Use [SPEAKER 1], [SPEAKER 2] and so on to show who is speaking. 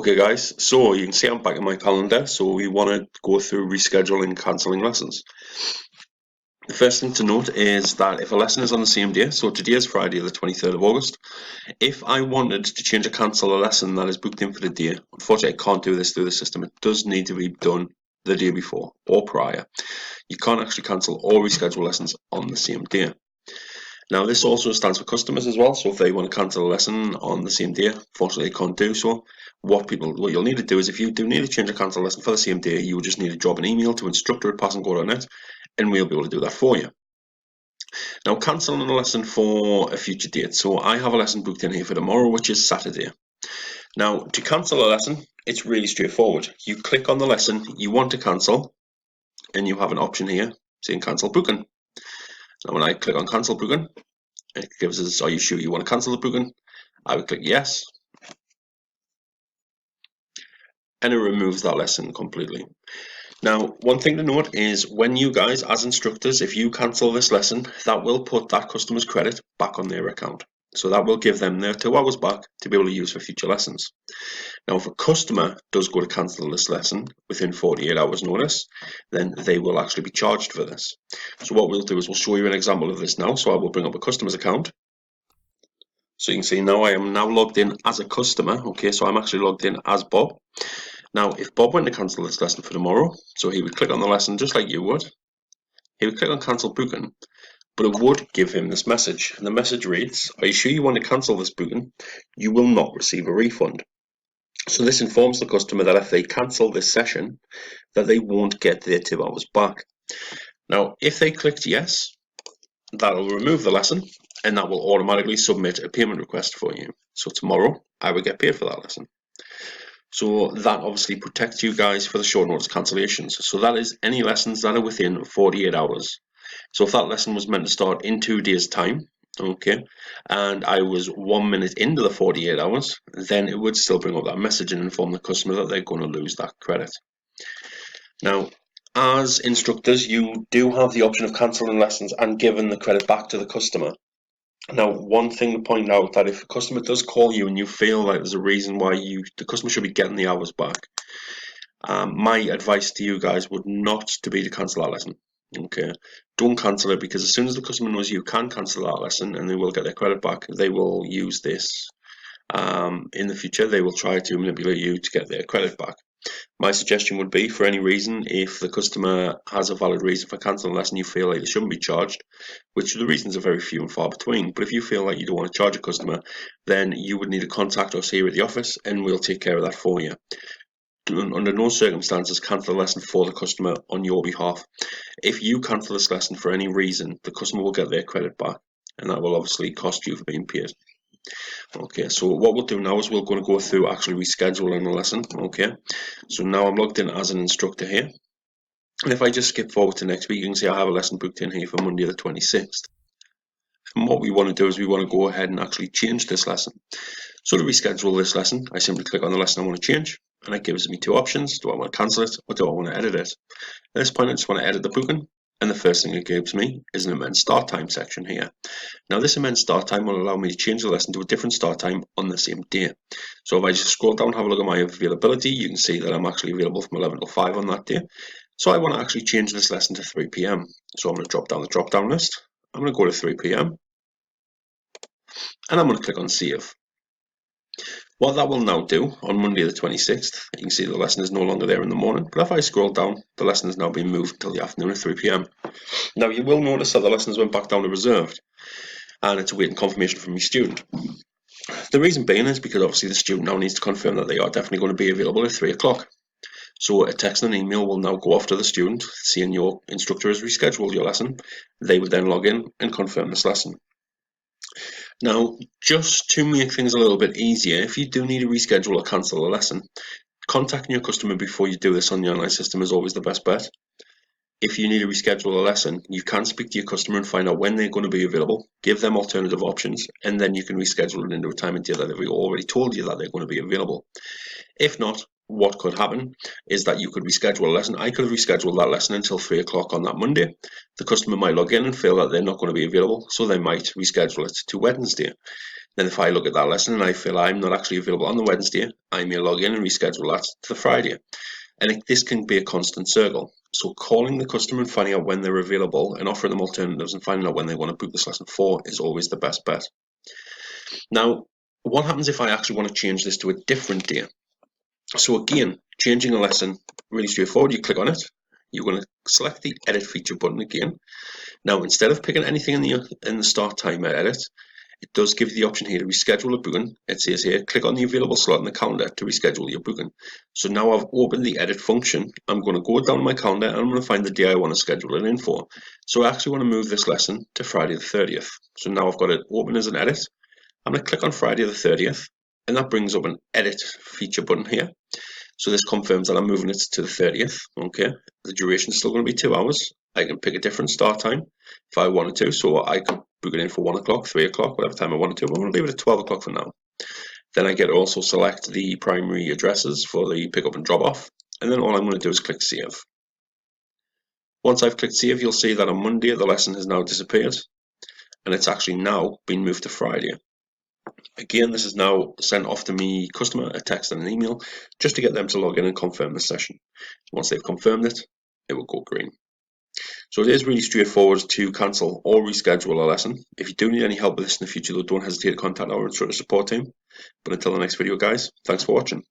[SPEAKER 1] Okay guys, so you can see I'm back in my calendar, so we want to go through rescheduling and cancelling lessons. The first thing to note is that if a lesson is on the same day, so today is Friday the 23rd of August, if I wanted to change or cancel a lesson that is booked in for the day, unfortunately I can't do this through the system. It does need to be done the day before or prior. You can't actually cancel or reschedule lessons on the same day. Now this also stands for customers as well, so if they want to cancel a lesson on the same day, unfortunately they can't do so. What you'll need to do is, if you do need to change or cancel a lesson for the same day, you will just need to drop an email to instructor@passandgo.net and we'll be able to do that for you. Now cancelling a lesson for a future date. So I have a lesson booked in here for tomorrow, which is Saturday. Now to cancel a lesson, it's really straightforward. You click on the lesson you want to cancel and you have an option here saying cancel booking. Now when I click on cancel booking, it gives us, are you sure you want to cancel the booking? I would click yes, and it removes that lesson completely. Now, one thing to note is when you guys, as instructors, if you cancel this lesson, that will put that customer's credit back on their account. So that will give them their 2 hours back to be able to use for future lessons. Now, if a customer does go to cancel this lesson within 48 hours notice, then they will actually be charged for this. So what we'll do is we'll show you an example of this now. So I will bring up a customer's account. So you can see now I am now logged in as a customer. Okay, so I'm actually logged in as Bob. Now, if Bob went to cancel this lesson for tomorrow, so he would click on the lesson just like you would. He would click on cancel booking, but it would give him this message. And the message reads, are you sure you want to cancel this booking? You will not receive a refund. So this informs the customer that if they cancel this session, that they won't get their 2 hours back. Now, if they clicked yes, that'll remove the lesson and that will automatically submit a payment request for you. So tomorrow I will get paid for that lesson. So that obviously protects you guys for the short notice cancellations. So that is any lessons that are within 48 hours. So if that lesson was meant to start in 2 days time, okay, and I was 1 minute into the 48 hours, then it would still bring up that message and inform the customer that they're going to lose that credit. Now, as instructors, you do have the option of cancelling lessons and giving the credit back to the customer. Now, one thing to point out, that if a customer does call you and you feel like there's a reason why the customer should be getting the hours back, my advice to you guys would not to be to cancel that lesson. Okay, don't cancel it, because as soon as the customer knows you can cancel that lesson and they will get their credit back, they will use this in the future. They will try to manipulate you to get their credit back. My suggestion would be, for any reason, if the customer has a valid reason for cancelling a lesson, you feel like they shouldn't be charged, which the reasons are very few and far between, but if you feel like you don't want to charge a customer, then you would need to contact us here at the office and we'll take care of that for you. Under no circumstances cancel a lesson for the customer on your behalf. If you cancel this lesson for any reason, the customer will get their credit back, and that will obviously cost you for being paid. Okay, so what we'll do now is we're going to go through actually rescheduling the lesson. Okay, so now I'm logged in as an instructor here, and if I just skip forward to next week, you can see I have a lesson booked in here for Monday the 26th. And what we want to do is we want to go ahead and actually change this lesson. So to reschedule this lesson, I simply click on the lesson I want to change, and it gives me 2 options. Do I want to cancel it or do I want to edit it? At this point I just want to edit the booking, and the first thing it gives me is an amend start time section here. Now this amend start time will allow me to change the lesson to a different start time on the same day. So if I just scroll down and have a look at my availability, you can see that I'm actually available from 11 till 5 on that day. So I want to actually change this lesson to 3 p.m. So I'm going to drop down the drop down list. I'm going to go to 3 p.m. and I'm going to click on save. What that will now do on Monday the 26th, you can see the lesson is no longer there in the morning, but if I scroll down, the lesson has now been moved until the afternoon at 3 p.m. Now you will notice that the lessons went back down to reserved, and it's awaiting confirmation from your student. The reason being is because obviously the student now needs to confirm that they are definitely going to be available at 3 o'clock. So a text and an email will now go off to the student, saying your instructor has rescheduled your lesson. They would then log in and confirm this lesson. Now, just to make things a little bit easier, if you do need to reschedule or cancel a lesson, contacting your customer before you do this on the online system is always the best bet. If you need to reschedule a lesson, you can speak to your customer and find out when they're going to be available, give them alternative options, and then you can reschedule it into a time and day that they've already told you that they're going to be available. If not, what could happen is that you could reschedule a lesson. I could have rescheduled that lesson until 3 o'clock on that Monday. The customer might log in and feel that they're not going to be available, so they might reschedule it to Wednesday. Then if I look at that lesson and I feel I'm not actually available on the Wednesday, I may log in and reschedule that to the Friday. And this can be a constant circle. So calling the customer and finding out when they're available and offering them alternatives and finding out when they want to book this lesson for is always the best bet. Now, what happens if I actually want to change this to a different day? So again, changing a lesson, really straightforward. You click on it. You're going to select the edit feature button again. Now, instead of picking anything in the start time edit, it does give you the option here to reschedule a booking. It says here, click on the available slot in the calendar to reschedule your booking. So now I've opened the edit function. I'm going to go down my calendar and I'm going to find the day I want to schedule it in for. So I actually want to move this lesson to Friday the 30th. So now I've got it open as an edit. I'm going to click on Friday the 30th, and that brings up an edit feature button here. So this confirms that I'm moving it to the 30th. Okay, the duration is still going to be 2 hours. I can pick a different start time if I wanted to. So I could book it in for 1 o'clock, 3 o'clock, whatever time I wanted to. I'm going to leave it at 12 o'clock for now. Then I get to also select the primary addresses for the pickup and drop off. And then all I'm going to do is click save. Once I've clicked save, you'll see that on Monday, the lesson has now disappeared. And it's actually now been moved to Friday. Again, this is now sent off to me customer, a text and an email, just to get them to log in and confirm the session. Once they've confirmed it, it will go green. So it is really straightforward to cancel or reschedule a lesson. If you do need any help with this in the future, though, don't hesitate to contact our instructor support team. But until the next video, guys, thanks for watching.